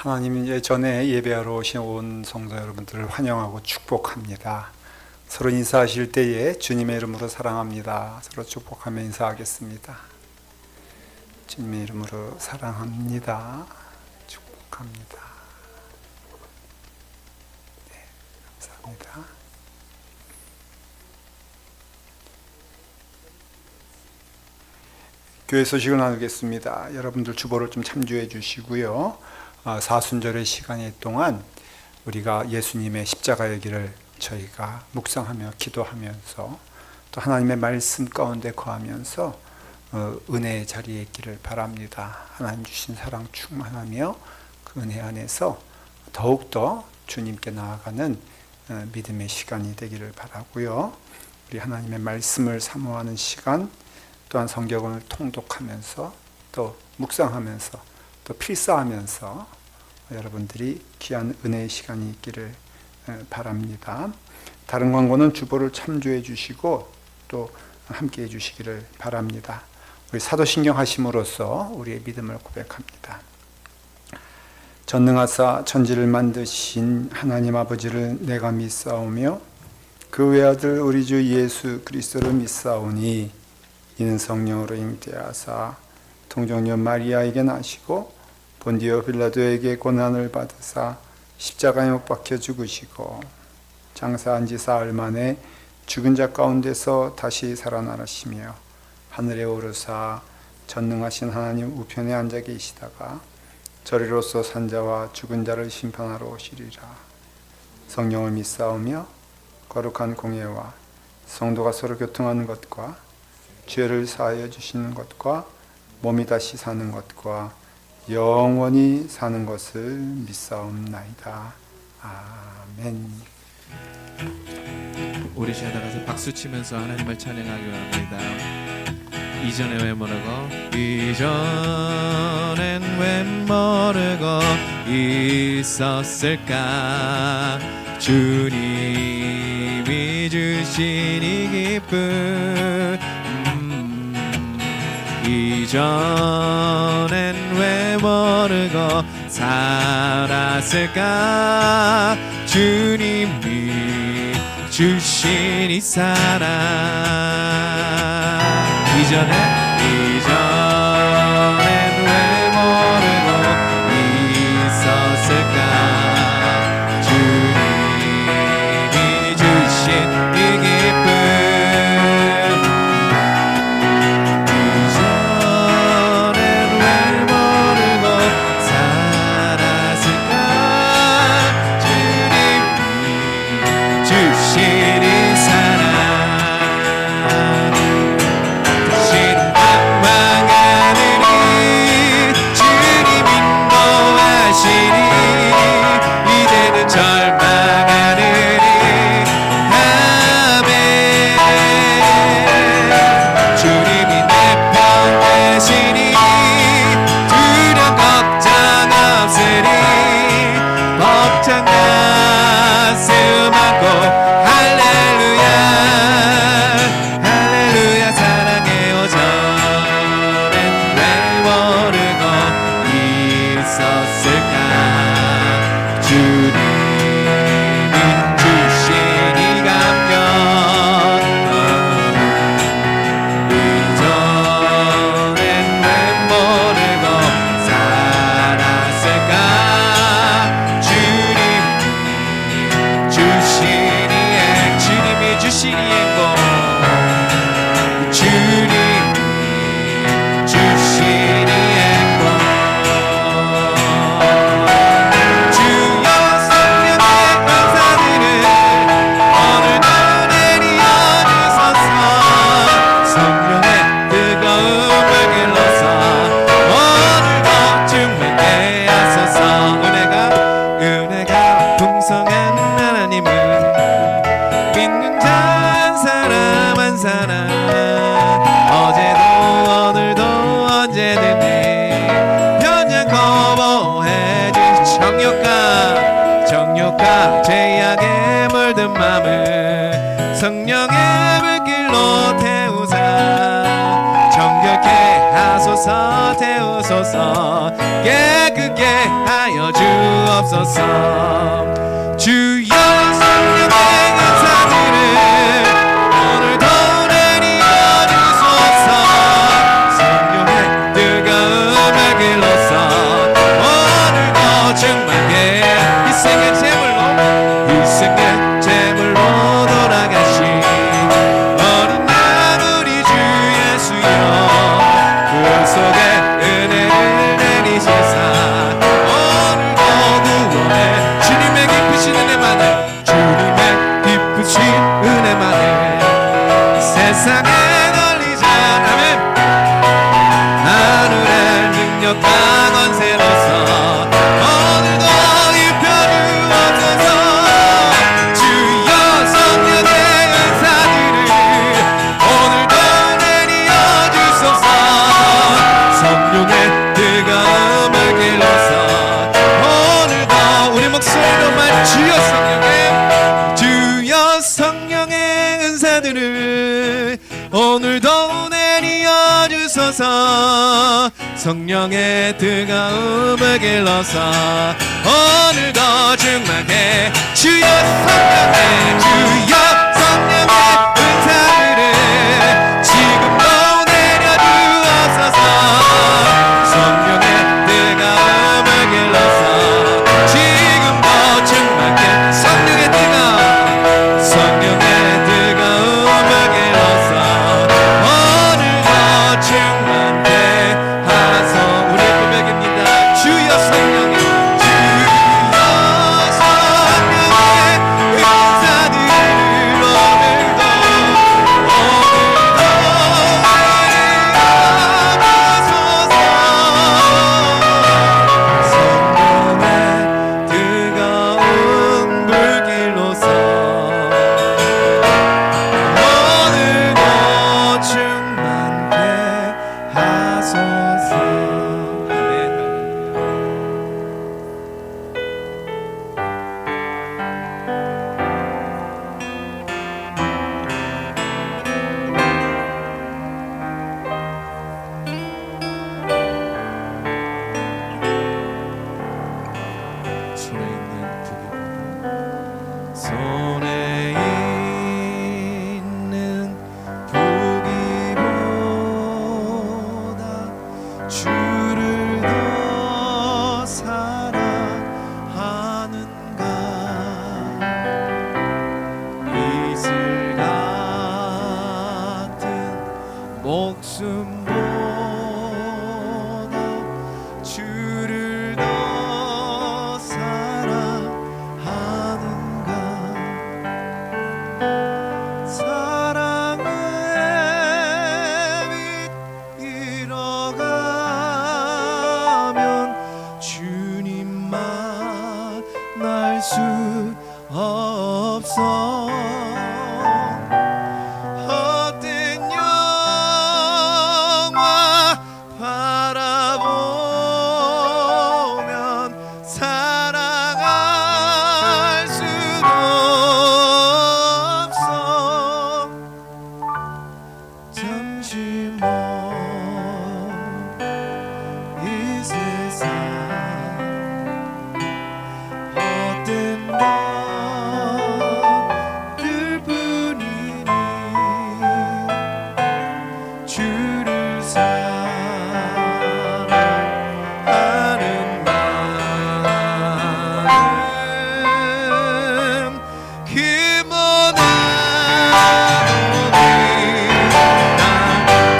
하나님 예전에 예배하러 오신 온 성도 여러분들을 환영하고 축복합니다. 서로 인사하실 때에 주님의 이름으로 사랑합니다. 서로 축복하며 인사하겠습니다. 주님의 이름으로 사랑합니다. 축복합니다. 네, 감사합니다. 교회 소식을 나누겠습니다. 여러분들 주보를 좀 참조해 주시고요. 사순절의 시간 동안 우리가 예수님의 십자가의 길을 저희가 묵상하며 기도하면서 또 하나님의 말씀 가운데 거하면서 은혜의 자리에 있기를 바랍니다. 하나님 주신 사랑 충만하며 그 은혜 안에서 더욱더 주님께 나아가는 믿음의 시간이 되기를 바라고요. 우리 하나님의 말씀을 사모하는 시간, 또한 성경을 통독하면서 또 묵상하면서 또 필사하면서 여러분들이 귀한 은혜의 시간이 있기를 바랍니다. 다른 광고는 주보를 참조해 주시고 또 함께 해 주시기를 바랍니다. 우리 사도신경 하심으로써 우리의 믿음을 고백합니다. 전능하사 천지를 만드신 하나님 아버지를 내가 믿사오며 그 외아들 우리 주 예수 그리스도를 믿사오니 이는 성령으로 잉태하사 동정녀 마리아에게 나시고 본디오 빌라도에게 고난을 받으사 십자가에 못 박혀 죽으시고 장사한 지 사흘 만에 죽은 자 가운데서 다시 살아나시며 하늘에 오르사 전능하신 하나님 우편에 앉아 계시다가 저리로서 산 자와 죽은 자를 심판하러 오시리라. 성령을 믿사오며 거룩한 공예와 성도가 서로 교통하는 것과 죄를 사하여 주시는 것과 몸이 다시 사는 것과 영원히 사는 것을 믿사옵나이다. 아멘. 우리 시간 나가서 박수 치면서 하나님을 찬양하기 원합니다. 이전에 왜 모르고 이전엔 왜 모르고 있었을까. 주님이 주신 이 기쁨, 이전엔 왜 모르고 살았을까. 주님이 주신 이 사랑. 이전엔 왜 모르고 있었을까. 주님이 주신 이 기쁨, 주신 이 사랑. 다시는 방황에 깨끗게 하여 주옵소서. 주여 성령의 은사들을 오늘도 내리어 주소서. 성령의 뜨거움을 길러서 오늘도 충만케 희생의 제물로 돌아가신 어린 양 우리 주 예수여, 그 속에 은혜를 내리시사 오늘도 구원해 주님의 깊으신 은혜만을, 주님의 깊으신 은혜만을 세상에 널리자. 아멘. 하늘의 능력 강한 세로서 오늘도 입혀주옵소서. 주여 성령의 은사들을 오늘도 내리어 주소서. 성령의 뜨거움을 길러서 오늘도 우리 목소리로만 주여 성령의 은사들을 오늘도 내리어 주소서. 성령의 뜨거움을 길러서 오늘도 충만케 주여 성령의 은사들을 지금도 내려주옵소서. 성령의 뜨거움을 길러서 지금도 충만케 성령의 뜨거움을 길러서 오늘도 충만케 하소. 우리의 고백입니다. 주여 성령의 은사들을 오늘도 성령의 뜨거운 불길로서 오늘도 충만케 하소서. 아멘. 손에 있는 부기보다 주를 더 사랑하는가. 이슬 같은 목숨보다 주를 더 사랑하는가. 사랑의 빛 잃어가면 주님만 날 수 없어. 헛된 영화 바라보면 사랑할 수도 없어. 잠시 먼 이 세상 헛된 것들 뿐이니 주를 사랑하는 마음 기모나노니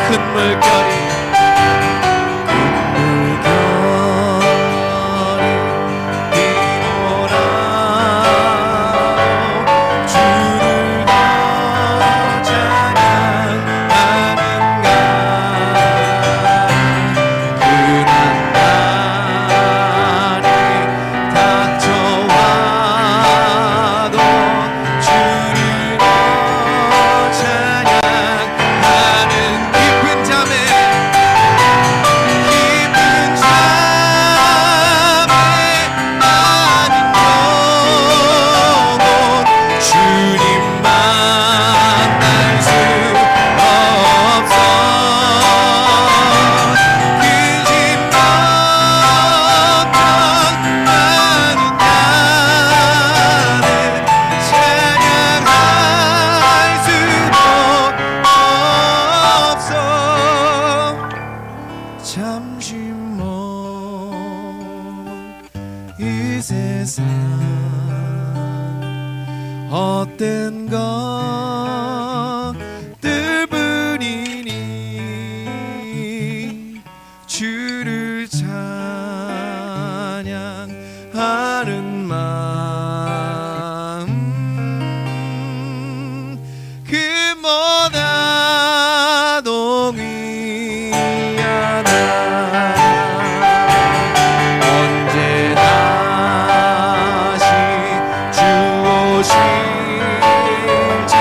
큰 물결이 세상 헛된 것들뿐이니 주를 찬양하는 마음 그 뭐나 동의하나 언제 다시 주 오실지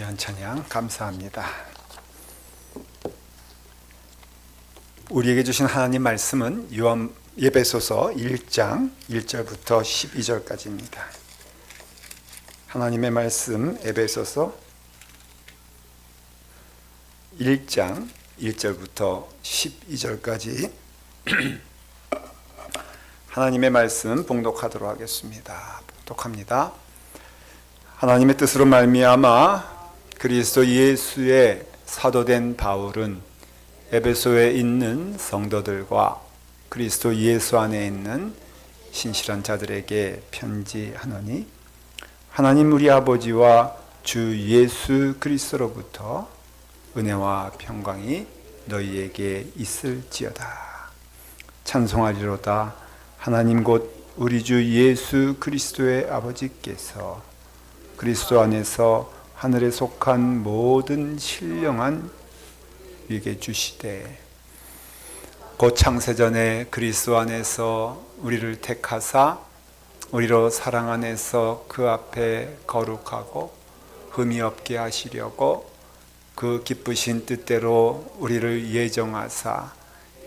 귀한 찬양 감사합니다. 우리에게 주신 하나님 말씀은 에베소서 1장 1절부터 12절까지입니다. 하나님의 말씀 에베소서 1장 1절부터 12절까지 하나님의 말씀 봉독하도록 하겠습니다. 봉독합니다. 하나님의 뜻으로 말미암아 그리스도 예수의 사도된 바울은 에베소에 있는 성도들과 그리스도 예수 안에 있는 신실한 자들에게 편지하노니 하나님 우리 아버지와 주 예수 그리스도로부터 은혜와 평강이 너희에게 있을지어다. 찬송하리로다. 하나님 곧 우리 주 예수 그리스도의 아버지께서 그리스도 안에서 하늘에 속한 모든 신령한 우리에게 주시되 곧 창세전에 그리스도 안에서 우리를 택하사 우리로 사랑 안에서 그 앞에 거룩하고 흠이 없게 하시려고 그 기쁘신 뜻대로 우리를 예정하사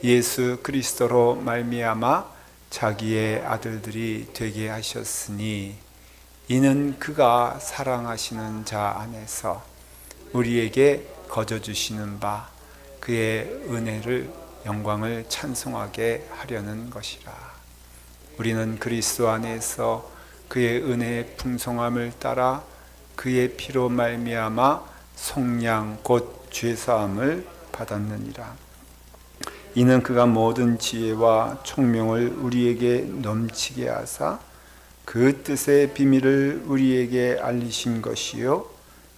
예수 그리스도로 말미암아 자기의 아들들이 되게 하셨으니 이는 그가 사랑하시는 자 안에서 우리에게 거저 주시는 바 그의 은혜를 영광을 찬송하게 하려는 것이라. 우리는 그리스도 안에서 그의 은혜의 풍성함을 따라 그의 피로 말미암아 속량 곧 죄사함을 받았느니라. 이는 그가 모든 지혜와 총명을 우리에게 넘치게 하사 그 뜻의 비밀을 우리에게 알리신 것이요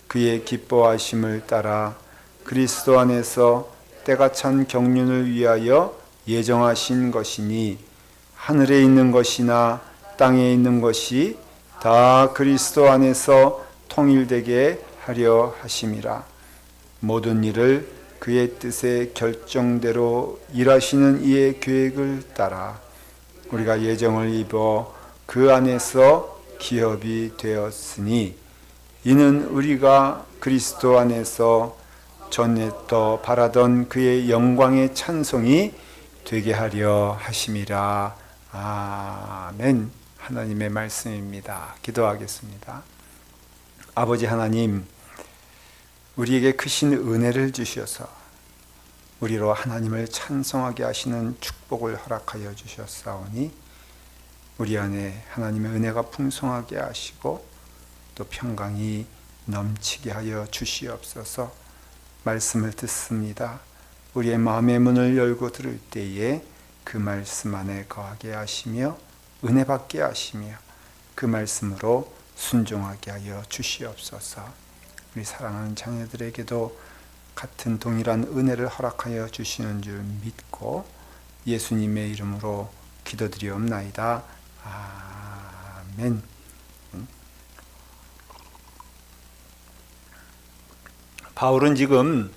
그의 기뻐하심을 따라 그리스도 안에서 때가 찬 경륜을 위하여 예정하신 것이니 하늘에 있는 것이나 땅에 있는 것이 다 그리스도 안에서 통일되게 하려 하심이라. 모든 일을 그의 뜻의 결정대로 일하시는 이의 계획을 따라 우리가 예정을 입어 그 안에서 기업이 되었으니 이는 우리가 그리스도 안에서 전에부터 바라던 그의 영광의 찬송이 되게 하려 하심이라. 아멘. 하나님의 말씀입니다. 기도하겠습니다. 아버지 하나님, 우리에게 크신 은혜를 주셔서 우리로 하나님을 찬송하게 하시는 축복을 허락하여 주셨사오니 우리 안에 하나님의 은혜가 풍성하게 하시고 또 평강이 넘치게 하여 주시옵소서. 말씀을 듣습니다. 우리의 마음의 문을 열고 들을 때에 그 말씀 안에 거하게 하시며 은혜 받게 하시며 그 말씀으로 순종하게 하여 주시옵소서. 우리 사랑하는 자녀들에게도 같은 동일한 은혜를 허락하여 주시는 줄 믿고 예수님의 이름으로 기도드리옵나이다. 아멘. 바울은 지금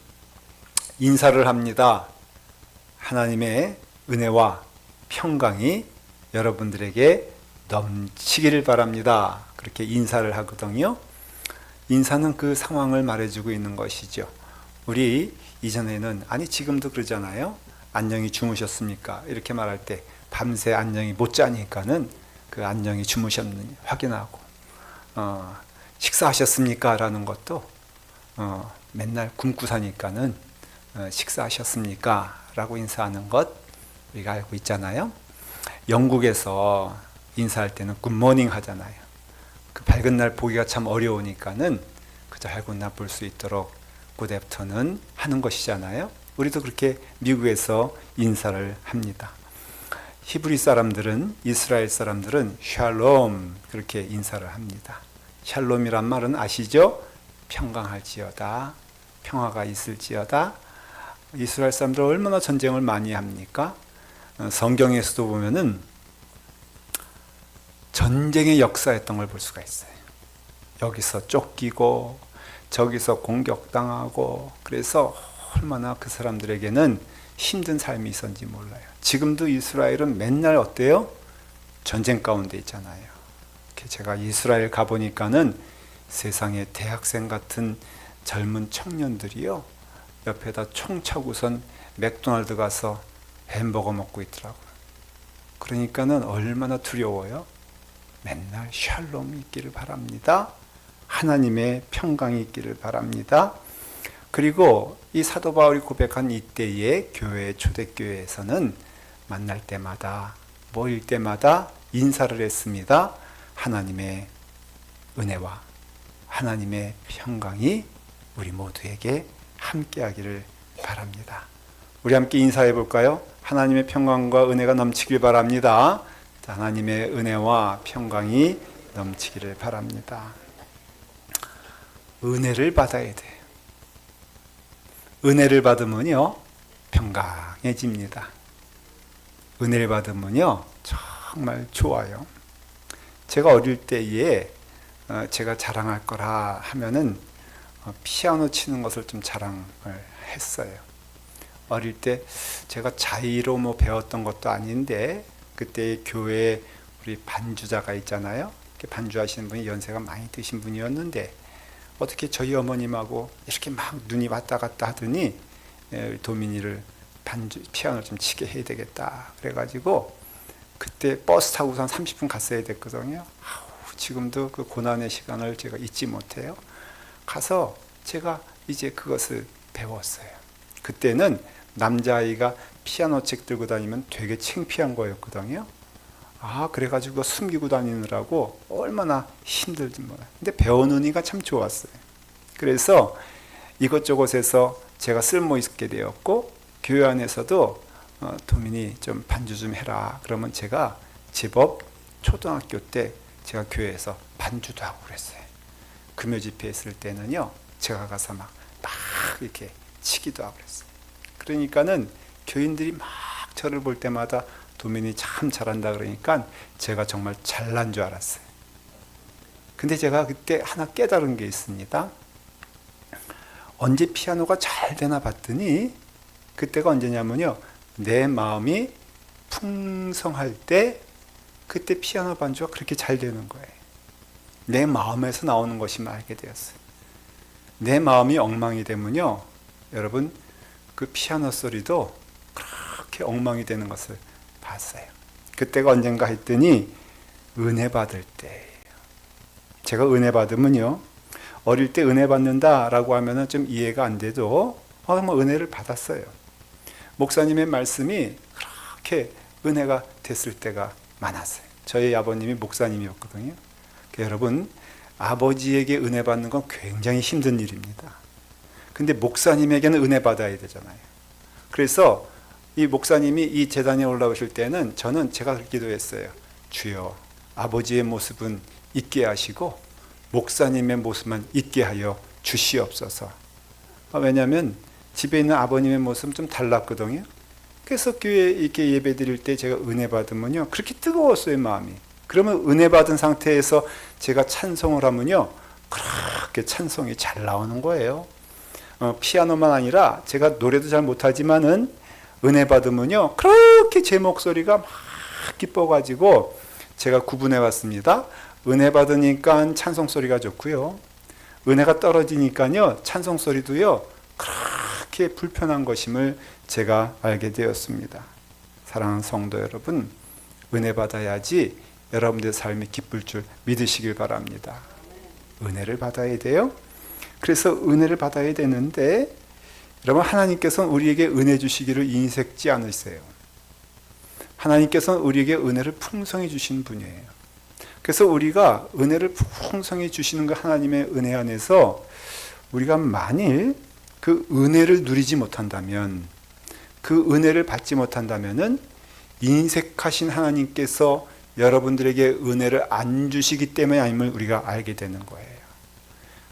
인사를 합니다. 하나님의 은혜와 평강이 여러분들에게 넘치기를 바랍니다. 그렇게 인사를 하거든요. 인사는 그 상황을 말해주고 있는 것이죠. 우리 이전에는 지금도 그러잖아요. 안녕히 주무셨습니까? 이렇게 말할 때 밤새 안녕히 못 자니까는 그 안녕히 주무셨는지 확인하고 식사하셨습니까? 라는 것도 맨날 굶고 사니까는 식사하셨습니까? 라고 인사하는 것 우리가 알고 있잖아요. 영국에서 인사할 때는 굿모닝 하잖아요. 그 밝은 날 보기가 참 어려우니까는 그저 밝은 날 볼 수 있도록 굿애프터는 하는 것이잖아요. 우리도 그렇게 미국에서 인사를 합니다. 히브리 사람들은, 이스라엘 사람들은 샬롬 그렇게 인사를 합니다. 샬롬이란 말은 아시죠? 평강할지어다, 평화가 있을지어다. 이스라엘 사람들 얼마나 전쟁을 많이 합니까? 성경에서도 보면은 전쟁의 역사였던 걸 볼 수가 있어요. 여기서 쫓기고 저기서 공격당하고, 그래서 얼마나 그 사람들에게는 힘든 삶이 있었는지 몰라요. 지금도 이스라엘은 맨날 어때요? 전쟁 가운데 있잖아요. 제가 이스라엘 가보니까는 세상에 대학생 같은 젊은 청년들이요, 옆에다 총 차고선 맥도날드 가서 햄버거 먹고 있더라고요. 그러니까는 얼마나 두려워요. 맨날 샬롬이 있기를 바랍니다. 하나님의 평강이 있기를 바랍니다. 그리고 이 사도 바울이 고백한 이때의 교회, 초대교회에서는 만날 때마다, 모일 때마다 인사를 했습니다. 하나님의 은혜와 하나님의 평강이 우리 모두에게 함께하기를 바랍니다. 우리 함께 인사해 볼까요? 하나님의 평강과 은혜가 넘치길 바랍니다. 하나님의 은혜와 평강이 넘치기를 바랍니다. 은혜를 받아야 돼요. 은혜를 받으면요, 평강해집니다. 은혜를 받으면요, 정말 좋아요. 제가 어릴 때에 제가 자랑할 거라 하면은 피아노 치는 것을 좀 자랑을 했어요. 어릴 때 제가 자의로 배웠던 것도 아닌데, 그때 교회에 우리 반주자가 있잖아요. 반주하시는 분이 연세가 많이 드신 분이었는데, 어떻게 저희 어머님하고 이렇게 막 눈이 왔다 갔다 하더니 도민이를 피아노를 좀 치게 해야 되겠다 그래가지고 그때 버스 타고서 한 30분 갔어야 됐거든요. 지금도 그 고난의 시간을 제가 잊지 못해요. 가서 제가 이제 그것을 배웠어요. 그때는 남자아이가 피아노 책 들고 다니면 되게 창피한 거였거든요. 그래가지고 숨기고 다니느라고 얼마나 힘들지 몰라요. 근데 배워놓으니까 참 좋았어요. 그래서 이것저것에서 제가 쓸모 있게 되었고, 교회 안에서도 도민이 좀 반주 좀 해라 그러면 제가 제법 초등학교 때 제가 교회에서 반주도 하고 그랬어요. 금요 집회 했을 때는요, 제가 가서 막 이렇게 치기도 하고 그랬어요. 그러니까는 교인들이 막 저를 볼 때마다 도민이 참 잘한다 그러니까 제가 정말 잘난 줄 알았어요. 근데 제가 그때 하나 깨달은 게 있습니다. 언제 피아노가 잘 되나 봤더니 그때가 언제냐면요, 내 마음이 풍성할 때 그때 피아노 반주가 그렇게 잘 되는 거예요. 내 마음에서 나오는 것임을 알게 되었어요. 내 마음이 엉망이 되면요, 여러분 그 피아노 소리도 그렇게 엉망이 되는 것을 봤어요. 그때가 언젠가 했더니 은혜 받을 때예요. 제가 은혜 받으면요, 어릴 때 은혜 받는다라고 하면은 좀 이해가 안 돼도 은혜를 받았어요. 목사님의 말씀이 그렇게 은혜가 됐을 때가 많았어요. 저희 아버님이 목사님이었거든요. 여러분, 아버지에게 은혜 받는 건 굉장히 힘든 일입니다. 근데 목사님에게는 은혜 받아야 되잖아요. 그래서 이 목사님이 이 제단에 올라오실 때는 제가 기도했어요. 주여, 아버지의 모습은 있게 하시고 목사님의 모습만 있게 하여 주시옵소서. 왜냐하면 집에 있는 아버님의 모습은 좀 달랐거든요. 그래서 교회에 이렇게 예배 드릴 때 제가 은혜 받으면요, 그렇게 뜨거웠어요, 마음이. 그러면 은혜 받은 상태에서 제가 찬송을 하면요, 그렇게 찬송이 잘 나오는 거예요. 피아노만 아니라 제가 노래도 잘 못하지만은 은혜 받으면요, 그렇게 제 목소리가 막 기뻐가지고 제가 구분해 봤습니다. 은혜 받으니까 찬송 소리가 좋고요, 은혜가 떨어지니까요, 찬송 소리도요, 그렇게 불편한 것임을 제가 알게 되었습니다. 사랑하는 성도 여러분, 은혜 받아야지 여러분들의 삶이 기쁠 줄 믿으시길 바랍니다. 은혜를 받아야 돼요. 그래서 은혜를 받아야 되는데, 여러분, 하나님께서는 우리에게 은혜 주시기를 인색지 않으세요. 하나님께서는 우리에게 은혜를 풍성히 주신 분이에요. 그래서 우리가 은혜를 풍성히 주시는 그 하나님의 은혜 안에서 우리가 만일 그 은혜를 누리지 못한다면, 그 은혜를 받지 못한다면은 인색하신 하나님께서 여러분들에게 은혜를 안 주시기 때문에 아님을 우리가 알게 되는 거예요.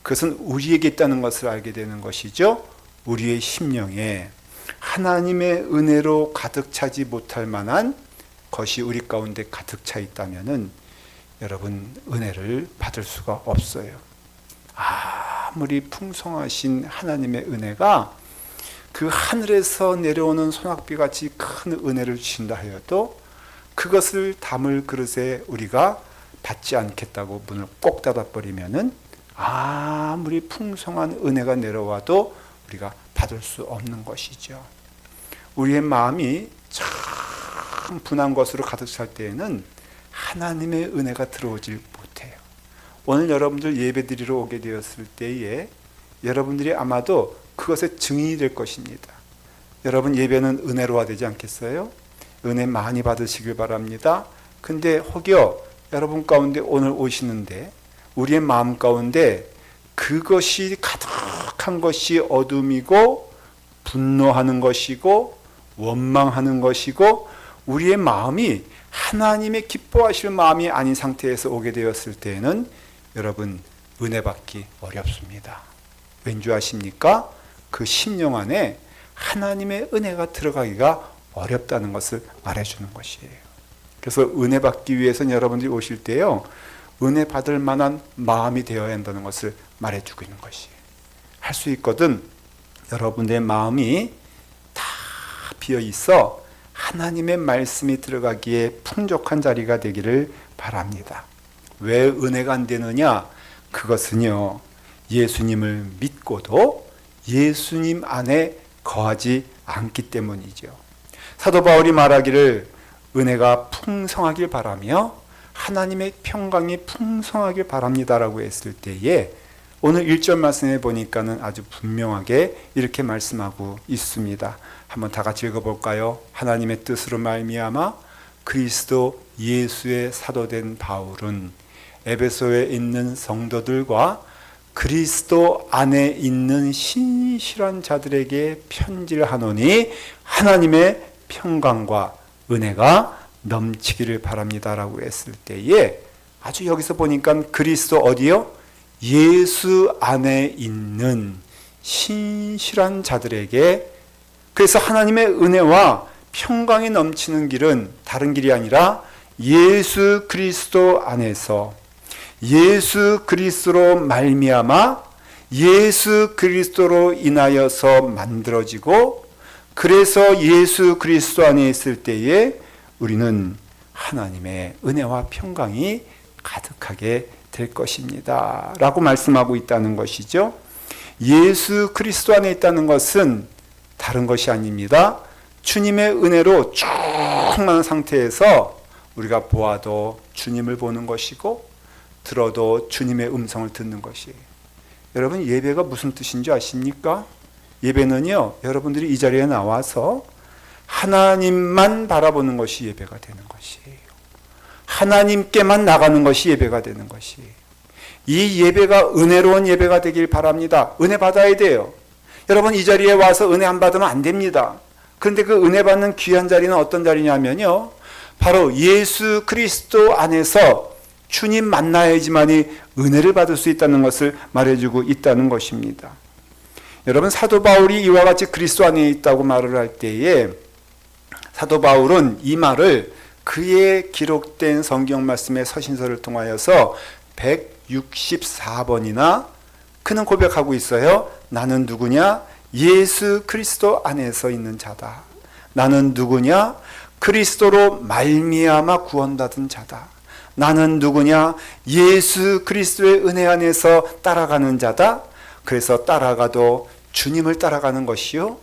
그것은 우리에게 있다는 것을 알게 되는 것이죠. 우리의 심령에 하나님의 은혜로 가득 차지 못할 만한 것이 우리 가운데 가득 차 있다면은 여러분, 은혜를 받을 수가 없어요. 아무리 풍성하신 하나님의 은혜가 그 하늘에서 내려오는 소낙비같이 큰 은혜를 주신다 하여도 그것을 담을 그릇에 우리가 받지 않겠다고 문을 꼭 닫아버리면은 아무리 풍성한 은혜가 내려와도 우리가 받을 수 없는 것이죠. 우리의 마음이 참 분한 것으로 가득 찰 때에는 하나님의 은혜가 들어오질 못해요. 오늘 여러분들 예배드리러 오게 되었을 때에 여러분들이 아마도 그것의 증인이 될 것입니다. 여러분, 예배는 은혜로워야 되지 않겠어요? 은혜 많이 받으시길 바랍니다. 근데 혹여 여러분 가운데 오늘 오시는데 우리의 마음 가운데 그것이 가득한 것이 어둠이고 분노하는 것이고 원망하는 것이고 우리의 마음이 하나님의 기뻐하실 마음이 아닌 상태에서 오게 되었을 때에는 여러분 은혜 받기 어렵습니다. 왠지 아십니까? 그 심령 안에 하나님의 은혜가 들어가기가 어렵다는 것을 말해주는 것이에요. 그래서 은혜 받기 위해서는 여러분들이 오실 때요, 은혜 받을 만한 마음이 되어야 한다는 것을 말해주고 있는 것이에요. 할 수 있거든 여러분의 마음이 다 비어 있어 하나님의 말씀이 들어가기에 풍족한 자리가 되기를 바랍니다. 왜 은혜가 안 되느냐? 그것은요, 예수님을 믿고도 예수님 안에 거하지 않기 때문이죠. 사도 바울이 말하기를 은혜가 풍성하길 바라며 하나님의 평강이 풍성하길 바랍니다라고 했을 때에 오늘 1절 말씀에 보니까는 아주 분명하게 이렇게 말씀하고 있습니다. 한번 다 같이 읽어볼까요? 하나님의 뜻으로 말미암아 그리스도 예수의 사도된 바울은 에베소에 있는 성도들과 그리스도 안에 있는 신실한 자들에게 편지를 하노니 하나님의 평강과 은혜가 넘치기를 바랍니다라고 했을 때에 아주 여기서 보니까 그리스도 어디요? 예수 안에 있는 신실한 자들에게, 그래서 하나님의 은혜와 평강이 넘치는 길은 다른 길이 아니라 예수 그리스도 안에서 예수 그리스도로 말미암아 예수 그리스도로 인하여서 만들어지고, 그래서 예수 그리스도 안에 있을 때에 우리는 하나님의 은혜와 평강이 가득하게 될 것입니다 라고 말씀하고 있다는 것이죠. 예수 그리스도 안에 있다는 것은 다른 것이 아닙니다. 주님의 은혜로 충만한 상태에서 우리가 보아도 주님을 보는 것이고 들어도 주님의 음성을 듣는 것이에요. 여러분, 예배가 무슨 뜻인지 아십니까? 예배는요, 여러분들이 이 자리에 나와서 하나님만 바라보는 것이 예배가 되는 것이에요. 하나님께만 나가는 것이 예배가 되는 것이에요. 이 예배가 은혜로운 예배가 되길 바랍니다. 은혜 받아야 돼요. 여러분, 이 자리에 와서 은혜 안 받으면 안 됩니다. 그런데 그 은혜 받는 귀한 자리는 어떤 자리냐면요, 바로 예수 그리스도 안에서 주님 만나야지만이 은혜를 받을 수 있다는 것을 말해주고 있다는 것입니다. 여러분, 사도 바울이 이와 같이 그리스도 안에 있다고 말을 할 때에 사도 바울은 이 말을 그의 기록된 성경 말씀의 서신서를 통하여서 164번이나 그는 고백하고 있어요. 나는 누구냐? 예수 그리스도 안에서 있는 자다. 나는 누구냐? 그리스도로 말미암아 구원받은 자다. 나는 누구냐? 예수 그리스도의 은혜 안에서 따라가는 자다. 그래서 따라가도 주님을 따라가는 것이요,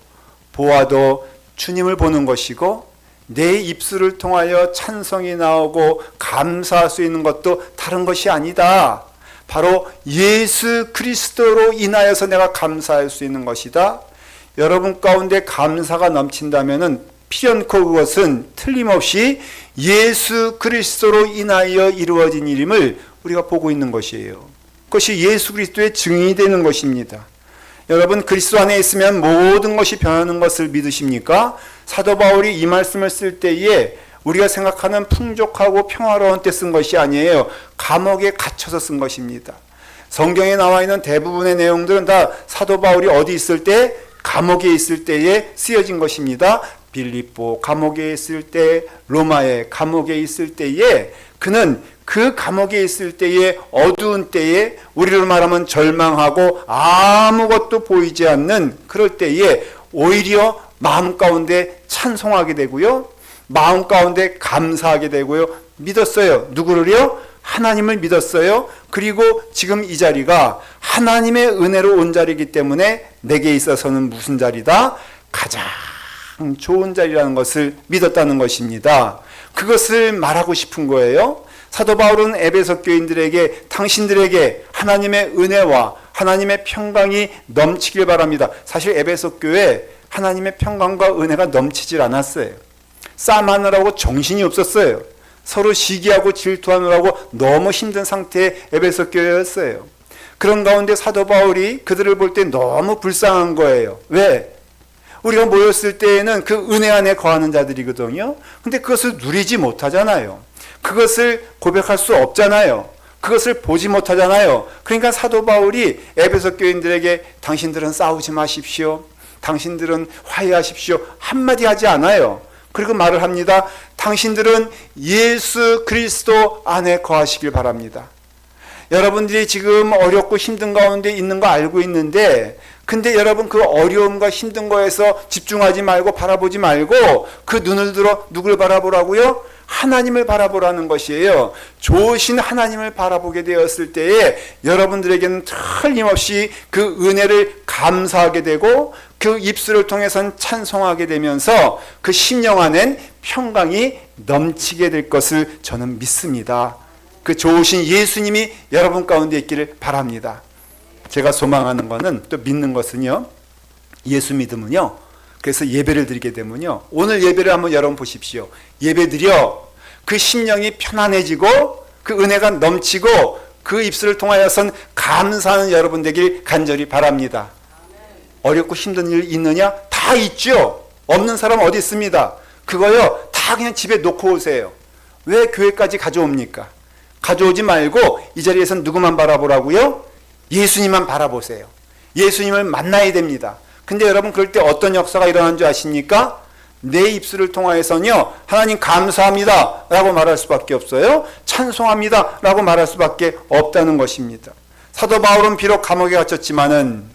보아도 주님을 보는 것이고, 내 입술을 통하여 찬송이 나오고 감사할 수 있는 것도 다른 것이 아니다. 바로 예수 그리스도로 인하여서 내가 감사할 수 있는 것이다. 여러분 가운데 감사가 넘친다면은 필연코 그것은 틀림없이 예수 그리스도로 인하여 이루어진 일임을 우리가 보고 있는 것이에요. 그것이 예수 그리스도의 증인이 되는 것입니다. 여러분, 그리스도 안에 있으면 모든 것이 변하는 것을 믿으십니까? 사도 바울이 이 말씀을 쓸 때에 우리가 생각하는 풍족하고 평화로운 때 쓴 것이 아니에요. 감옥에 갇혀서 쓴 것입니다. 성경에 나와 있는 대부분의 내용들은 다 사도 바울이 어디 있을 때? 감옥에 있을 때에 쓰여진 것입니다. 빌립보 감옥에 있을 때, 로마의 감옥에 있을 때에 그는 그 감옥에 있을 때에, 어두운 때에, 우리로 말하면 절망하고 아무것도 보이지 않는 그럴 때에 오히려 마음 가운데 찬송하게 되고요, 마음 가운데 감사하게 되고요. 믿었어요. 누구를요? 하나님을 믿었어요. 그리고 지금 이 자리가 하나님의 은혜로 온 자리이기 때문에 내게 있어서는 무슨 자리다? 가장 좋은 자리라는 것을 믿었다는 것입니다. 그것을 말하고 싶은 거예요. 사도 바울은 에베소 교인들에게 당신들에게 하나님의 은혜와 하나님의 평강이 넘치길 바랍니다. 사실 에베소 교회 하나님의 평강과 은혜가 넘치질 않았어요. 싸움하느라고 정신이 없었어요. 서로 시기하고 질투하느라고 너무 힘든 상태의 에베소 교회였어요. 그런 가운데 사도 바울이 그들을 볼 때 너무 불쌍한 거예요. 왜? 우리가 모였을 때에는 그 은혜 안에 거하는 자들이거든요. 근데 그것을 누리지 못하잖아요. 그것을 고백할 수 없잖아요. 그것을 보지 못하잖아요. 그러니까 사도 바울이 에베소 교인들에게 당신들은 싸우지 마십시오. 당신들은 화해하십시오. 한마디 하지 않아요. 그리고 말을 합니다. 당신들은 예수 그리스도 안에 거하시길 바랍니다. 여러분들이 지금 어렵고 힘든 가운데 있는 거 알고 있는데, 근데 여러분 그 어려움과 힘든 거에서 집중하지 말고 바라보지 말고 그 눈을 들어 누굴 바라보라고요? 하나님을 바라보라는 것이에요. 좋으신 하나님을 바라보게 되었을 때에 여러분들에게는 틀림없이 그 은혜를 감사하게 되고 그 입술을 통해서는 찬송하게 되면서 그 심령 안엔 평강이 넘치게 될 것을 저는 믿습니다. 그 좋으신 예수님이 여러분 가운데 있기를 바랍니다. 제가 소망하는 것은, 또 믿는 것은요, 예수 믿으면요, 그래서 예배를 드리게 되면요, 오늘 예배를 한번 여러분 보십시오. 예배 드려 그 심령이 편안해지고 그 은혜가 넘치고 그 입술을 통하여선 감사하는 여러분 되길 간절히 바랍니다. 어렵고 힘든 일 있느냐? 다 있죠. 없는 사람 어디 있습니다. 그거요 다 그냥 집에 놓고 오세요. 왜 교회까지 가져옵니까? 가져오지 말고 이 자리에서 누구만 바라보라고요? 예수님만 바라보세요. 예수님을 만나야 됩니다. 근데 여러분 그럴 때 어떤 역사가 일어나는 줄 아십니까? 내 입술을 통하여서는요, 하나님 감사합니다 라고 말할 수밖에 없어요. 찬송합니다 라고 말할 수밖에 없다는 것입니다. 사도 바울은 비록 감옥에 갇혔지만은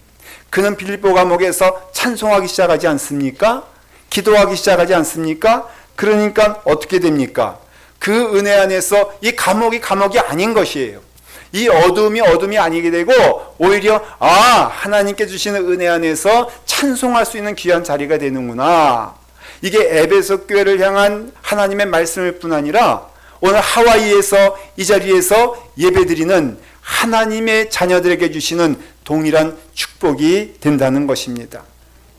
그는 빌립보 감옥에서 찬송하기 시작하지 않습니까? 기도하기 시작하지 않습니까? 그러니까 어떻게 됩니까? 그 은혜 안에서 이 감옥이 아닌 것이에요. 이 어둠이 아니게 되고 오히려 하나님께 주시는 은혜 안에서 찬송할 수 있는 귀한 자리가 되는구나. 이게 에베소 교회를 향한 하나님의 말씀일 뿐 아니라 오늘 하와이에서 이 자리에서 예배드리는 하나님의 자녀들에게 주시는 동일한 축복이 된다는 것입니다.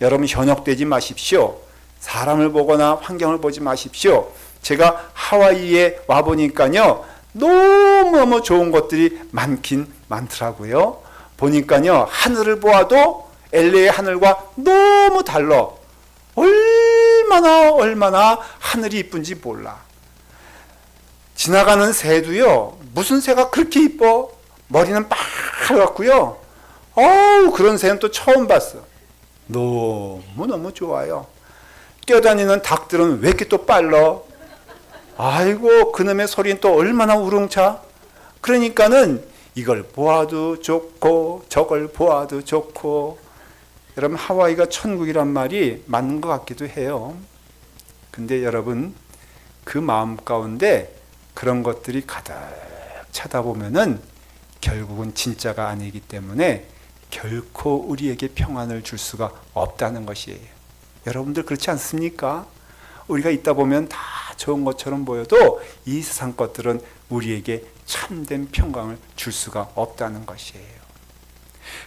여러분 현혹되지 마십시오. 사람을 보거나 환경을 보지 마십시오. 제가 하와이에 와보니까요, 너무너무 좋은 것들이 많긴 많더라고요. 보니까요, 하늘을 보아도 LA의 하늘과 너무 달라. 얼마나 하늘이 이쁜지 몰라. 지나가는 새도요, 무슨 새가 그렇게 이뻐? 머리는 빨갛고요. 그런 새는 또 처음 봤어. 너무너무 좋아요. 뛰어다니는 닭들은 왜 이렇게 또 빨라? 아이고, 그놈의 소리는 또 얼마나 우렁차? 그러니까는 이걸 보아도 좋고 저걸 보아도 좋고. 여러분, 하와이가 천국이란 말이 맞는 것 같기도 해요. 근데 여러분, 그 마음 가운데 그런 것들이 가득 차다 보면은 결국은 진짜가 아니기 때문에 결코 우리에게 평안을 줄 수가 없다는 것이에요. 여러분들 그렇지 않습니까? 우리가 있다 보면 다 좋은 것처럼 보여도 이 세상 것들은 우리에게 참된 평강을 줄 수가 없다는 것이에요.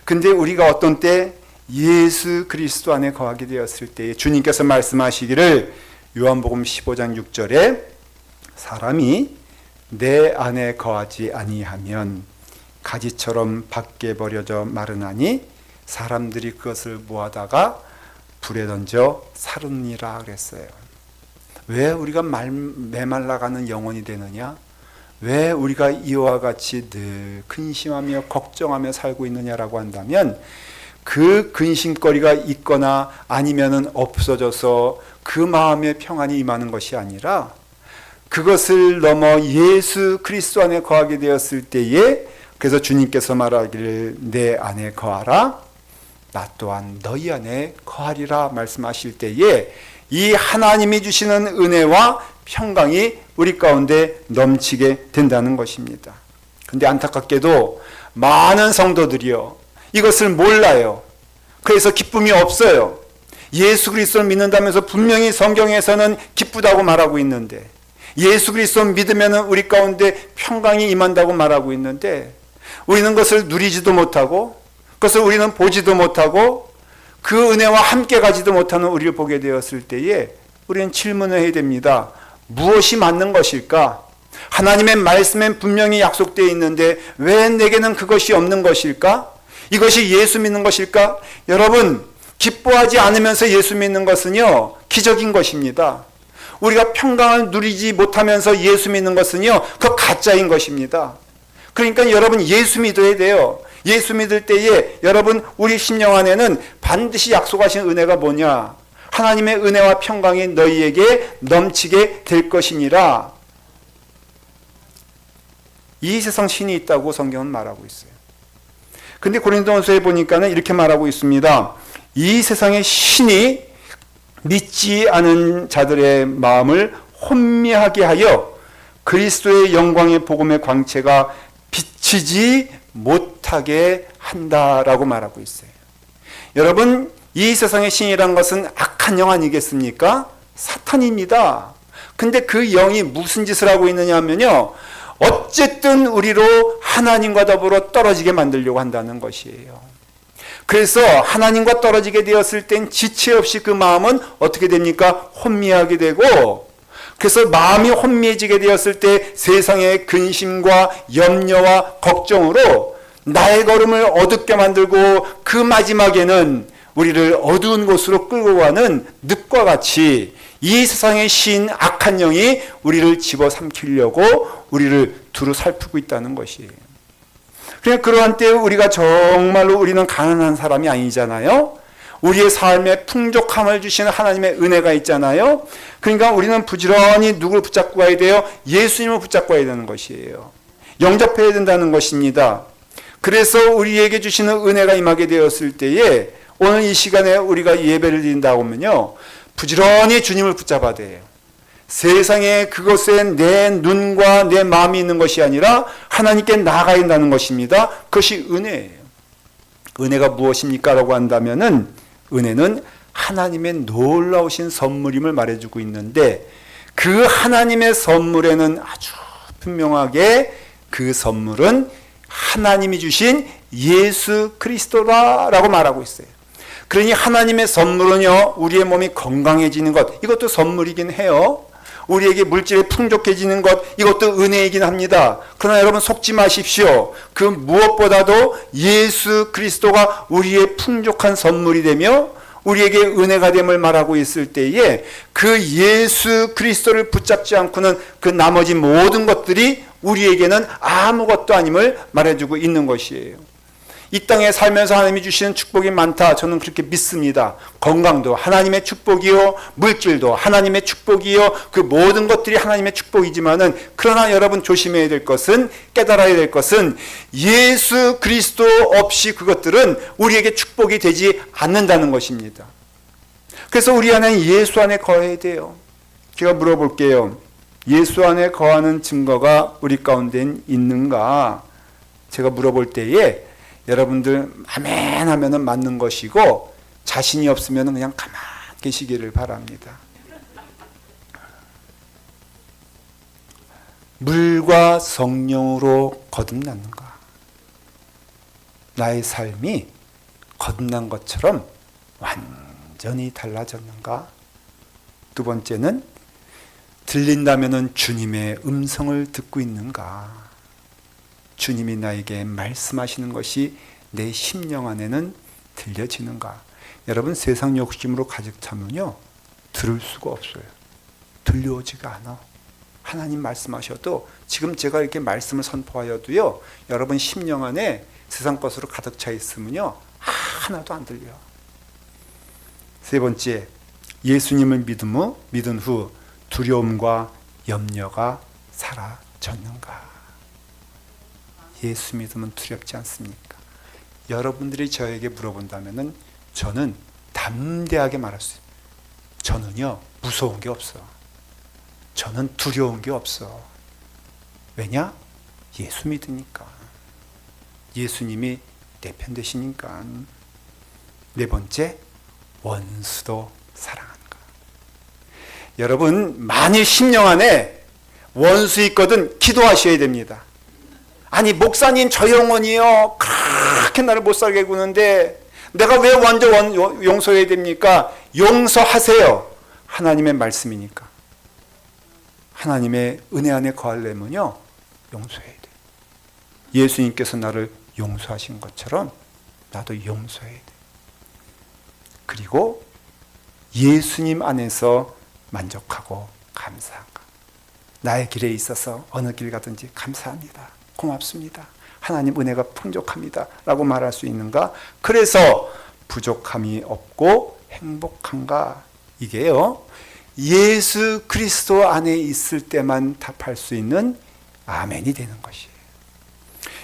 근데 우리가 어떤 때 예수 그리스도 안에 거하게 되었을 때 주님께서 말씀하시기를 요한복음 15장 6절에 사람이 내 안에 거하지 아니하면 가지처럼 밖에 버려져 마르나니 사람들이 그것을 모아다가 불에 던져 사르니라 그랬어요. 왜 우리가 메말라가는 영혼이 되느냐? 왜 우리가 이와 같이 늘 근심하며 걱정하며 살고 있느냐라고 한다면 그 근심거리가 있거나 아니면은 없어져서 그 마음의 평안이 임하는 것이 아니라 그것을 넘어 예수 그리스도 안에 거하게 되었을 때에, 그래서 주님께서 말하기를 내 안에 거하라 나 또한 너희 안에 거하리라 말씀하실 때에 이 하나님이 주시는 은혜와 평강이 우리 가운데 넘치게 된다는 것입니다. 근데 안타깝게도 많은 성도들이요, 이것을 몰라요. 그래서 기쁨이 없어요. 예수 그리스도를 믿는다면서 분명히 성경에서는 기쁘다고 말하고 있는데, 예수 그리스도를 믿으면 우리 가운데 평강이 임한다고 말하고 있는데, 우리는 그것을 누리지도 못하고 그것을 우리는 보지도 못하고 그 은혜와 함께 가지도 못하는 우리를 보게 되었을 때에 우리는 질문을 해야 됩니다. 무엇이 맞는 것일까? 하나님의 말씀엔 분명히 약속되어 있는데 왜 내게는 그것이 없는 것일까? 이것이 예수 믿는 것일까? 여러분, 기뻐하지 않으면서 예수 믿는 것은요, 기적인 것입니다. 우리가 평강을 누리지 못하면서 예수 믿는 것은요, 그 가짜인 것입니다. 그러니까 여러분, 예수 믿어야 돼요. 예수 믿을 때에 여러분, 우리 심령 안에는 반드시 약속하신 은혜가 뭐냐? 하나님의 은혜와 평강이 너희에게 넘치게 될 것이니라. 이 세상 신이 있다고 성경은 말하고 있어요. 근데 고린도전서에 보니까는 이렇게 말하고 있습니다. 이 세상의 신이 믿지 않은 자들의 마음을 혼미하게 하여 그리스도의 영광의 복음의 광채가 비치지 못하게 한다라고 말하고 있어요. 여러분, 이 세상의 신이란 것은 악한 영 아니겠습니까? 사탄입니다. 근데 그 영이 무슨 짓을 하고 있느냐 하면요, 어쨌든 우리로 하나님과 더불어 떨어지게 만들려고 한다는 것이에요. 그래서 하나님과 떨어지게 되었을 땐 지체 없이 그 마음은 어떻게 됩니까? 혼미하게 되고, 그래서 마음이 혼미해지게 되었을 때 세상의 근심과 염려와 걱정으로 나의 걸음을 어둡게 만들고 그 마지막에는 우리를 어두운 곳으로 끌고 가는 늪과 같이 이 세상의 신 악한 영이 우리를 집어삼키려고 우리를 두루 살피고 있다는 것이에요. 그냥 그러한 때에 우리가 정말로 우리는 가난한 사람이 아니잖아요. 우리의 삶에 풍족함을 주시는 하나님의 은혜가 있잖아요. 그러니까 우리는 부지런히 누구를 붙잡고 가야 돼요? 예수님을 붙잡고 가야 되는 것이에요. 영접해야 된다는 것입니다. 그래서 우리에게 주시는 은혜가 임하게 되었을 때에 오늘 이 시간에 우리가 예배를 드린다고 하면요, 부지런히 주님을 붙잡아야 돼요. 세상에 그것에 내 눈과 내 마음이 있는 것이 아니라 하나님께 나아가야 한다는 것입니다. 그것이 은혜예요. 은혜가 무엇입니까? 라고 한다면은 은혜는 하나님의 놀라우신 선물임을 말해주고 있는데, 그 하나님의 선물에는 아주 분명하게 그 선물은 하나님이 주신 예수 그리스도라고 말하고 있어요. 그러니 하나님의 선물은요, 우리의 몸이 건강해지는 것, 이것도 선물이긴 해요. 우리에게 물질이 풍족해지는 것, 이것도 은혜이긴 합니다. 그러나 여러분, 속지 마십시오. 그 무엇보다도 예수 그리스도가 우리의 풍족한 선물이 되며 우리에게 은혜가 됨을 말하고 있을 때에 그 예수 그리스도를 붙잡지 않고는 그 나머지 모든 것들이 우리에게는 아무것도 아님을 말해주고 있는 것이에요. 이 땅에 살면서 하나님이 주시는 축복이 많다, 저는 그렇게 믿습니다. 건강도 하나님의 축복이요, 물질도 하나님의 축복이요, 그 모든 것들이 하나님의 축복이지만은, 그러나 여러분 조심해야 될 것은, 깨달아야 될 것은 예수 그리스도 없이 그것들은 우리에게 축복이 되지 않는다는 것입니다. 그래서 우리 안에 예수 안에 거해야 돼요. 제가 물어볼게요. 예수 안에 거하는 증거가 우리 가운데 있는가? 제가 물어볼 때에 여러분들 아멘 하면은 맞는 것이고, 자신이 없으면 그냥 가만히 계시기를 바랍니다. 물과 성령으로 거듭났는가? 나의 삶이 거듭난 것처럼 완전히 달라졌는가? 두 번째는 들린다면은 주님의 음성을 듣고 있는가? 주님이 나에게 말씀하시는 것이 내 심령 안에는 들려지는가? 여러분, 세상 욕심으로 가득 차면요, 들을 수가 없어요. 들려오지가 않아. 하나님 말씀하셔도, 지금 제가 이렇게 말씀을 선포하여도요, 여러분 심령 안에 세상 것으로 가득 차 있으면요, 하나도 안 들려. 세 번째, 예수님을 믿은 후 두려움과 염려가 사라졌는가? 예수 믿으면 두렵지 않습니까? 여러분들이 저에게 물어본다면은 저는 담대하게 말할 수 있어요. 저는요, 무서운 게 없어. 저는 두려운 게 없어. 왜냐? 예수 믿으니까. 예수님이 내 편 되시니까. 네 번째, 원수도 사랑하는 것. 여러분, 만일 심령 안에 원수 있거든 기도하셔야 됩니다. 아니, 목사님 저 영혼이요 그렇게 나를 못 살게 구는데 내가 왜 먼저 용서해야 됩니까? 용서하세요. 하나님의 말씀이니까. 하나님의 은혜 안에 거하려면요, 용서해야 돼. 예수님께서 나를 용서하신 것처럼 나도 용서해야 돼. 그리고 예수님 안에서 만족하고 감사한 것. 나의 길에 있어서 어느 길 가든지 감사합니다. 고맙습니다. 하나님 은혜가 풍족합니다. 라고 말할 수 있는가? 그래서 부족함이 없고 행복한가? 이게요, 예수 그리스도 안에 있을 때만 답할 수 있는 아멘이 되는 것이에요.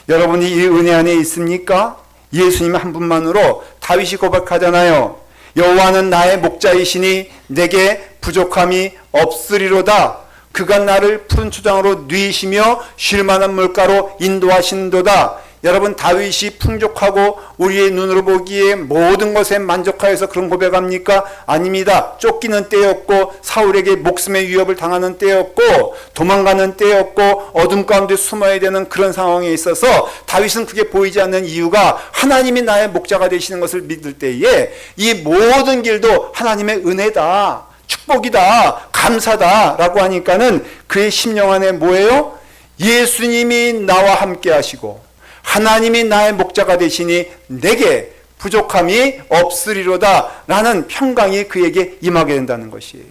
여러분이 이 은혜 안에 있습니까? 예수님 한 분만으로 다윗이 고백하잖아요. 여호와는 나의 목자이시니 내게 부족함이 없으리로다. 그가 나를 푸른 초장으로 누이시며 쉴 만한 물가로 인도하신도다. 여러분, 다윗이 풍족하고 우리의 눈으로 보기에 모든 것에 만족하여서 그런 고백합니까? 아닙니다. 쫓기는 때였고 사울에게 목숨의 위협을 당하는 때였고 도망가는 때였고 어둠 가운데 숨어야 되는 그런 상황에 있어서 다윗은 그게 보이지 않는 이유가 하나님이 나의 목자가 되시는 것을 믿을 때에 이 모든 길도 하나님의 은혜다, 축복이다, 감사다 라고 하니까는 그의 심령 안에 뭐예요? 예수님이 나와 함께 하시고 하나님이 나의 목자가 되시니 내게 부족함이 없으리로다 라는 평강이 그에게 임하게 된다는 것이에요.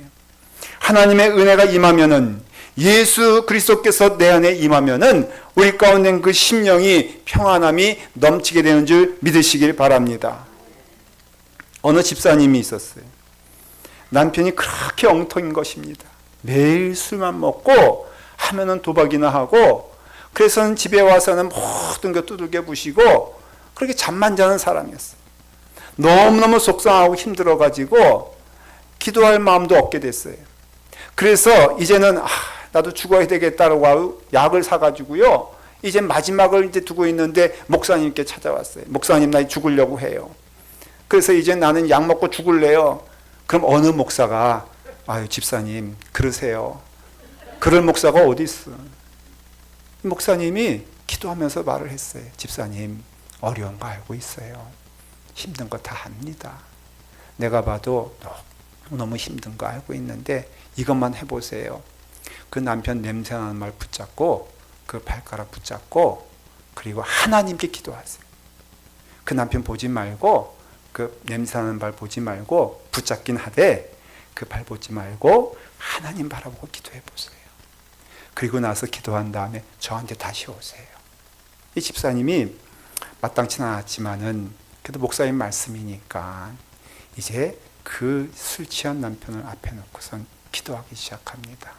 하나님의 은혜가 임하면은, 예수 그리스도께서 내 안에 임하면은 우리 가운데 그 심령이 평안함이 넘치게 되는 줄 믿으시길 바랍니다. 어느 집사님이 있었어요. 남편이 그렇게 엉터인 것입니다. 매일 술만 먹고 하면은 도박이나 하고, 그래서는 집에 와서는 모든 것 두들겨 부시고 그렇게 잠만 자는 사람이었어요. 너무너무 속상하고 힘들어가지고 기도할 마음도 없게 됐어요. 그래서 이제는 나도 죽어야 되겠다라고 하고 약을 사가지고요, 이제 마지막을 이제 두고 있는데 목사님께 찾아왔어요. 목사님, 나 죽으려고 해요. 그래서 이제 나는 약 먹고 죽을래요. 그럼 어느 목사가 아유 집사님 그러세요. 그럴 목사가 어디 있어. 목사님이 기도하면서 말을 했어요. 집사님, 어려운 거 알고 있어요. 힘든 거 다 압니다. 내가 봐도 너무 힘든 거 알고 있는데 이것만 해보세요. 그 남편 냄새나는 말 붙잡고 그 발가락 붙잡고 그리고 하나님께 기도하세요. 그 남편 보지 말고 그 냄새나는 발 보지 말고 붙잡긴 하되 그 발 보지 말고 하나님 바라보고 기도해 보세요. 그리고 나서 기도한 다음에 저한테 다시 오세요. 이 집사님이 마땅치는 않았지만은 그래도 목사님 말씀이니까 이제 그 술 취한 남편을 앞에 놓고선 기도하기 시작합니다.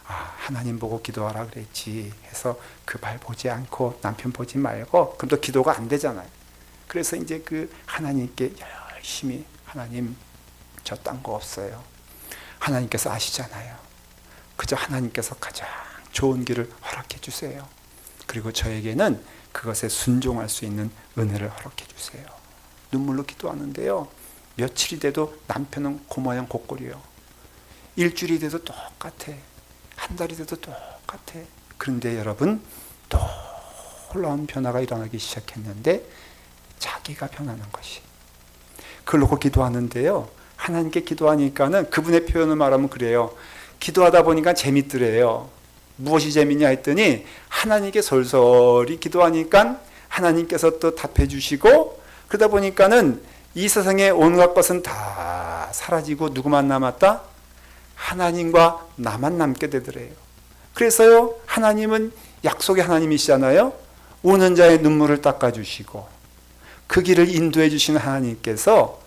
하나님 보고 기도하라 그랬지 해서 그 발 보지 않고 남편 보지 말고, 그럼 또 기도가 안 되잖아요. 그래서 이제 그 하나님께 열심히, 하나님 저 딴 거 없어요. 하나님께서 아시잖아요. 그저 하나님께서 가장 좋은 길을 허락해 주세요. 그리고 저에게는 그것에 순종할 수 있는 은혜를 허락해 주세요. 눈물로 기도하는데요, 며칠이 돼도 남편은 고모양 고꼴이에요. 일주일이 돼도 똑같아. 한 달이 돼도 똑같아. 그런데 여러분, 놀라운 변화가 일어나기 시작했는데 자기가 변하는 것이. 그걸 놓고 기도하는데요, 하나님께 기도하니까는 그분의 표현을 말하면 그래요. 기도하다 보니까 재밌더래요. 무엇이 재밌냐 했더니 하나님께 솔솔히 기도하니까 하나님께서 또 답해 주시고, 그러다 보니까는 이 세상의 온갖 것은 다 사라지고 누구만 남았다? 하나님과 나만 남게 되더래요. 그래서요, 하나님은 약속의 하나님이시잖아요. 우는 자의 눈물을 닦아주시고 그 길을 인도해 주시는 하나님께서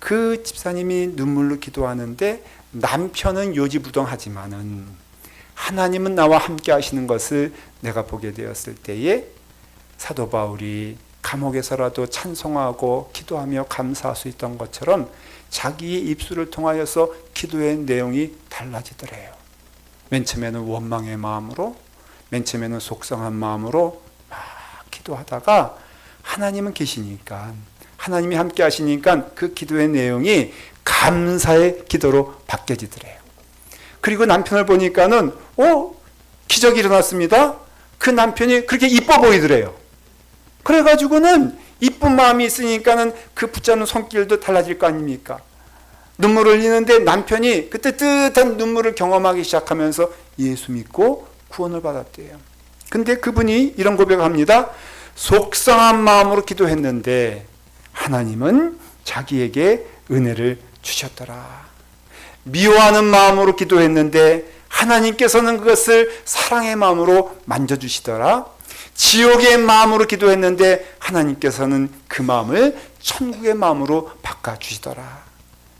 그 집사님이 눈물로 기도하는데 남편은 요지부동하지만은 하나님은 나와 함께 하시는 것을 내가 보게 되었을 때에 사도 바울이 감옥에서라도 찬송하고 기도하며 감사할 수 있던 것처럼 자기의 입술을 통하여서 기도의 내용이 달라지더래요. 맨 처음에는 원망의 마음으로, 맨 처음에는 속상한 마음으로 막 기도하다가 하나님은 계시니까, 하나님이 함께 하시니까 그 기도의 내용이 감사의 기도로 바뀌어지더래요. 그리고 남편을 보니까는 기적이 일어났습니다. 그 남편이 그렇게 이뻐 보이더래요. 그래가지고는 이쁜 마음이 있으니까는 그 붙잡는 손길도 달라질 거 아닙니까? 눈물을 흘리는데 남편이 그때 뜨뜻한 눈물을 경험하기 시작하면서 예수 믿고 구원을 받았대요. 근데 그분이 이런 고백을 합니다. 속상한 마음으로 기도했는데 하나님은 자기에게 은혜를 주셨더라. 미워하는 마음으로 기도했는데 하나님께서는 그것을 사랑의 마음으로 만져주시더라. 지옥의 마음으로 기도했는데 하나님께서는 그 마음을 천국의 마음으로 바꿔주시더라.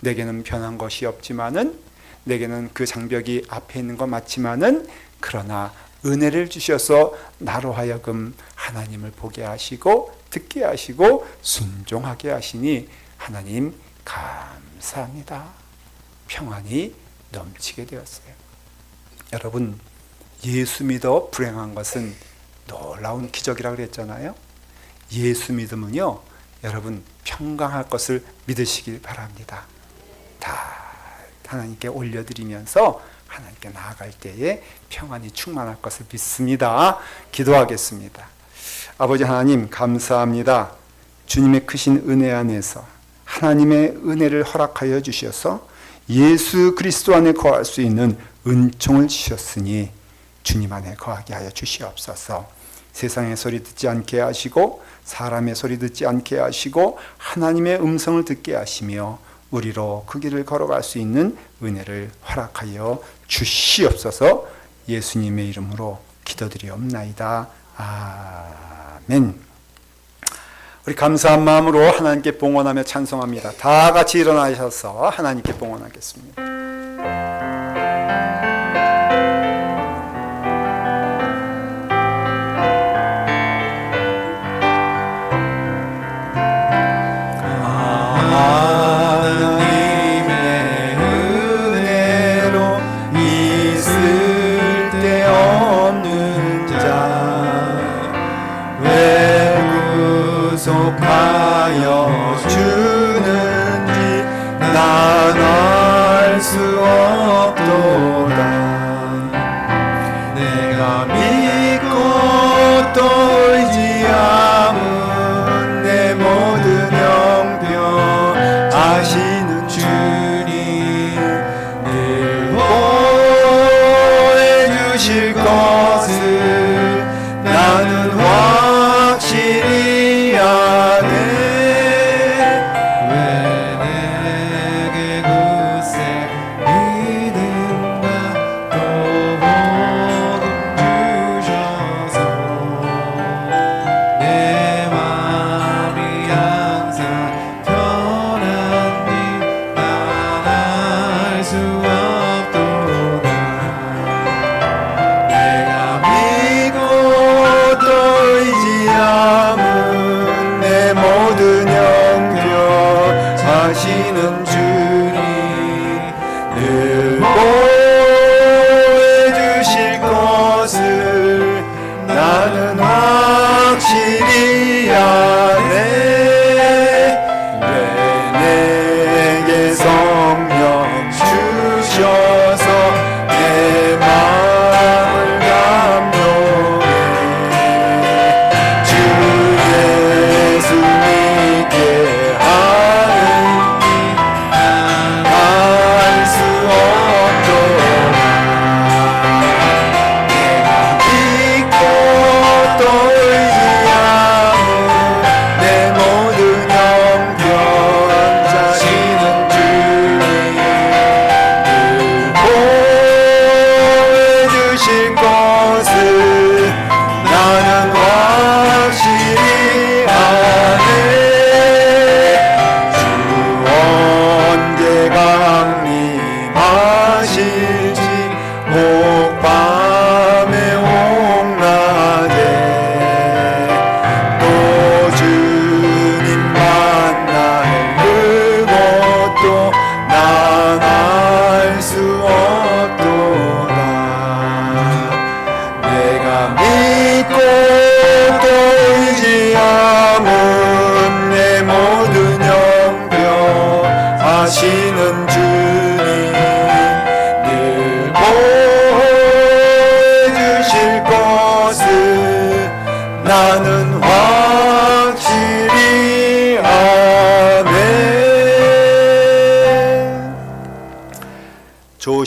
내게는 변한 것이 없지만은, 내게는 그 장벽이 앞에 있는 것 맞지만은, 그러나 은혜를 주셔서 나로 하여금 하나님을 보게 하시고 듣게 하시고 순종하게 하시니 하나님 감사합니다. 평안이 넘치게 되었어요. 여러분, 예수 믿어 불행한 것은 놀라운 기적이라고 그랬잖아요. 예수 믿으면요, 여러분 평강할 것을 믿으시길 바랍니다. 다 하나님께 올려드리면서 하나님께 나아갈 때에 평안이 충만할 것을 믿습니다. 기도하겠습니다. 아버지 하나님, 감사합니다. 주님의 크신 은혜 안에서 하나님의 은혜를 허락하여 주셔서 예수 그리스도 안에 거할 수 있는 은총을 주셨으니 주님 안에 거하게 하여 주시옵소서. 세상의 소리 듣지 않게 하시고 사람의 소리 듣지 않게 하시고 하나님의 음성을 듣게 하시며 우리로 그 길을 걸어갈 수 있는 은혜를 허락하여 주시옵소서. 예수님의 이름으로 기도드리옵나이다. 아멘. 우리 감사한 마음으로 하나님께 봉헌하며 찬송합니다. 다 같이 일어나셔서 하나님께 봉헌하겠습니다. 속하여 주는지 난 알 수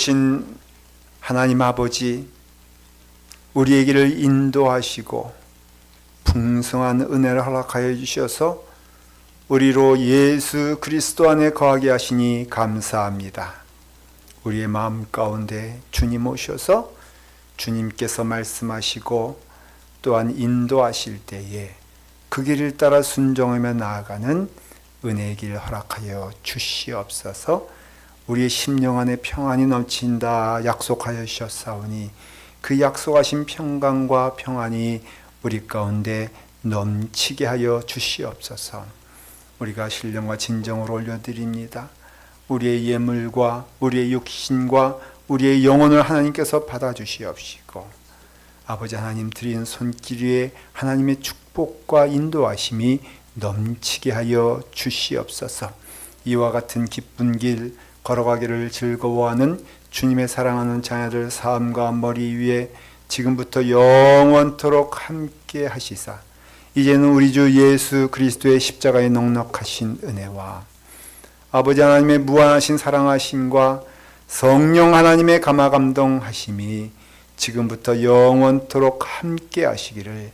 크신 하나님 아버지, 우리의 길을 인도하시고 풍성한 은혜를 허락하여 주셔서 우리로 예수 그리스도 안에 거하게 하시니 감사합니다. 우리의 마음 가운데 주님 오셔서 주님께서 말씀하시고 또한 인도하실 때에 그 길을 따라 순종하며 나아가는 은혜의 길을 허락하여 주시옵소서. 우리의 심령 안에 평안이 넘친다 약속하여 주셨사오니 그 약속하신 평강과 평안이 우리 가운데 넘치게 하여 주시옵소서. 우리가 신령과 진정으로 올려드립니다. 우리의 예물과 우리의 육신과 우리의 영혼을 하나님께서 받아주시옵시고 아버지 하나님 드린 손길 위에 하나님의 축복과 인도하심이 넘치게 하여 주시옵소서. 이와 같은 기쁜 길 걸어가기를 즐거워하는 주님의 사랑하는 자녀들 삶과 머리 위에 지금부터 영원토록 함께 하시사 이제는 우리 주 예수 그리스도의 십자가의 넉넉하신 은혜와 아버지 하나님의 무한하신 사랑하심과 성령 하나님의 감화감동하심이 지금부터 영원토록 함께 하시기를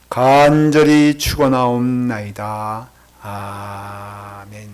간절히 축원하옵나이다. 아멘.